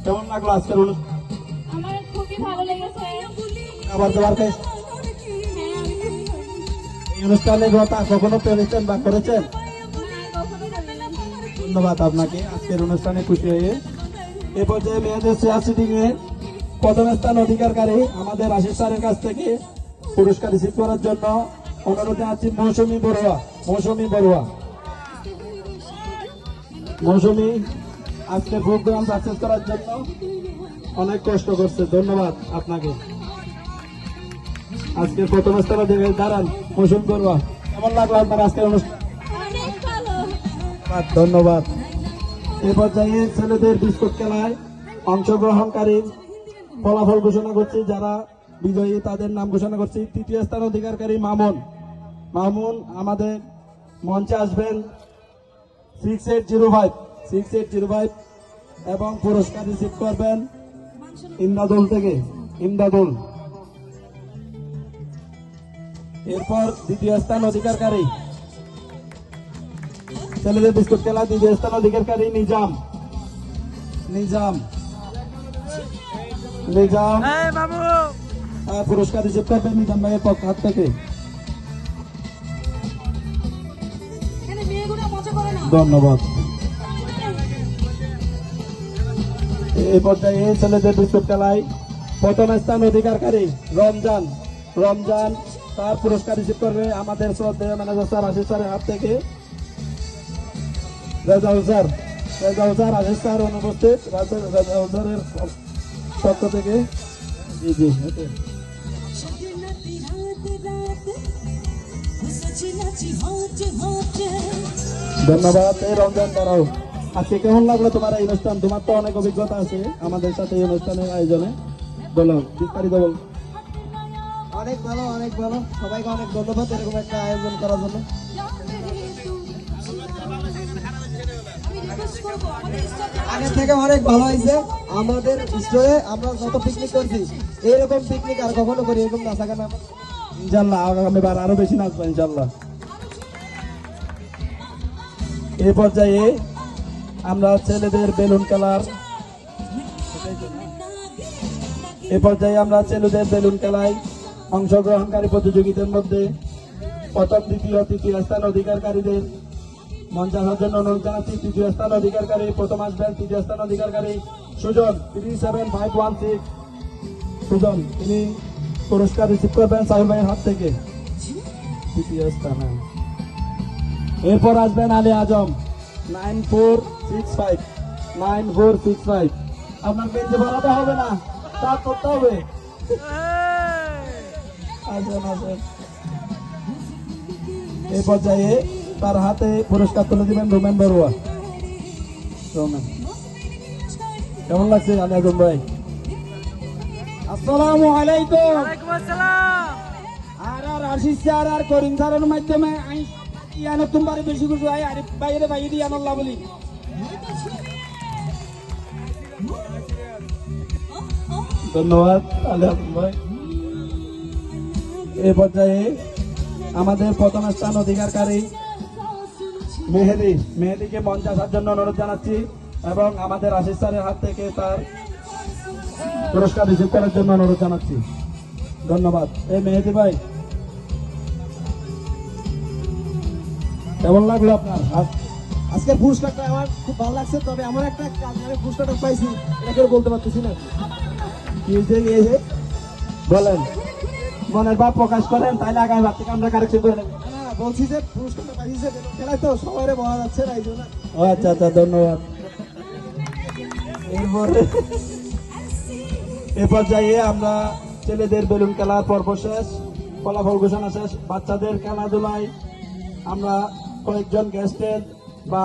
কেমন লাগলো আজকের অনুষ্ঠান? আমার খুবই ভালো লেগেছে। খাবার দাবার খাই এই অনুষ্ঠানে কথা কখনো পেরেছেন বা করেছেন? ধন্যবাদ আপনাকে আজকের অনুষ্ঠানে খুশি হয়ে। এ পর্যায়ে মেয়েদের চেয়ার সিটিং এ প্রথম স্থান অধিকারকারী আমাদের আশিস স্যারের কাছ থেকে পুরস্কার রিসিভ করার জন্য অনুরোধ জানাচ্ছি মৌসুমী বড়ুয়া। মৌসুমী আজকে প্রোগ্রাম সাকসেস করার জন্য অনেক কষ্ট করছে, ধন্যবাদ আপনাকে। আজকে প্রথম স্থানে দাঁড়ান মৌসুমী বড়ুয়া, কেমন লাগলো আপনার আজকের অনুষ্ঠান? অনেক ভালো। ধন্যবাদ। এ পর্যায়ে ছেলেদের বিস্কুট খেলায় অংশগ্রহণকারী ফলাফল ঘোষণা করছি, যারা বিজয়ী তাদের নাম ঘোষণা করছি। তৃতীয় স্থান অধিকারকারী মামুন আমাদের মঞ্চে আসবেন 6805 এবং পুরস্কার রিসিভ করবেন ইমদাদুল। এরপর দ্বিতীয় স্থান অধিকারকারী ছেলেদের বিস্কুট খেলা দ্বিতীয় স্থান অধিকারকারী নিজাম পুরস্কার রিসিভ করবেন নিজাম ভাইয়ের পক্ষ হাত থেকে। ধন্যবাদ। এই পর্যায়ে ছেলেদের বিস্কুট খেলায় প্রথম স্থান অধিকারকারী রমজান তার পুরস্কার রিসিভ করবে আমাদের শ্রদ্ধেয় ম্যানেজার স্যার আশিস স্যারের হাত থেকে। রেজাউল স্যার আশিস স্যার অনুপস্থিত, রেজাউল স্যারের পক্ষ থেকে। জি ধন্যবাদ। এই রমজান দাঁড়াও, আজকে কেমন লাগলো তোমার এই অনুষ্ঠান? তোমার তো অনেক অভিজ্ঞতা আছে আমাদের সাথে এই অনুষ্ঠানের আয়োজনে, বলো বিস্তারিত বল। অনেক ভালো সবাইকে অনেক ধন্যবাদ এরকম একটা আয়োজন করার জন্য। আগের থেকে অনেক ভালো হয়েছে আমাদের স্টোরে। আমরা যত পিকনিক করছি এরকম পিকনিক আর কখনো করি এরকম নাচা গান ইনশাল্লাহ আগামীবার আরো বেশি নাচবো ইনশাল্লাহ। এই পর্যায়ে আমরা ছেলেদের বেলুন খেলায় অংশগ্রহণকারী প্রতিযোগীদের মধ্যে প্রথম দ্বিতীয় তৃতীয় স্থান অধিকারীদের মঞ্চে আসার জন্য অনুরোধ জানাচ্ছি। তৃতীয় স্থান অধিকারী প্রথম আসবেন, তৃতীয় স্থান অধিকারী সুজন 37516 সুজন, তিনি পুরস্কার রিসিভ করবেন সাহিল ভাইয়ের হাত থেকে, তৃতীয় স্থানে। এরপর আসবেন আলী আজম 9465 আপনার বেঞ্চে বাড়াতে হবে না, তা করতে হবে। এই পর্যায়ে তার হাতে পুরস্কার তুলে দিবেন রোমেন বড়ুয়া। কেমন লাগছে আলী আজম ভাই? আসসালামু আলাইকুম। আর আশিস স্যার আর করিম স্যারের মাধ্যমে নতুন বারে বেশি কিছু বাইরে দিয়ে আনাল্লাহ বলি। ধন্যবাদ আলী আজম ভাই। এই পর্যায়ে আমাদের প্রথম স্থান অধিকারী মেহেদিকে মঞ্চে আসার জন্য অনুরোধ জানাচ্ছি এবং আমাদের আশিস স্যারের হাত থেকে তার পুরস্কার রিসিভ করার জন্য অনুরোধ জানাচ্ছি। ধন্যবাদ। এই মেহেদি ভাই, কেমন লাগলো আপনার আজকের পুরস্কারটা? আমার খুব ভালো লাগছে, তবে আমার একটা আমি পুরস্কারটা পাইছি এটা কেউ বলতে পারতেছি না। কি হয়েছে বলেন, মনের ভাব প্রকাশ করেন, তাইলে আগামী বার থেকে আমরা কারেকশন করে নেব। বলছি যে পুরস্কারটা পাইছি যে খেলায় তো সবাই বলা যাচ্ছে না, এই জন্য। আচ্ছা ধন্যবাদ। এ পর্যায়ে আমরা ছেলেদের বেলুন খেলার পর্ব শেষ, ফলাফল ঘোষণা শেষ। বাচ্চাদের খেলাধুলায় আমরা কয়েকজন গেস্টের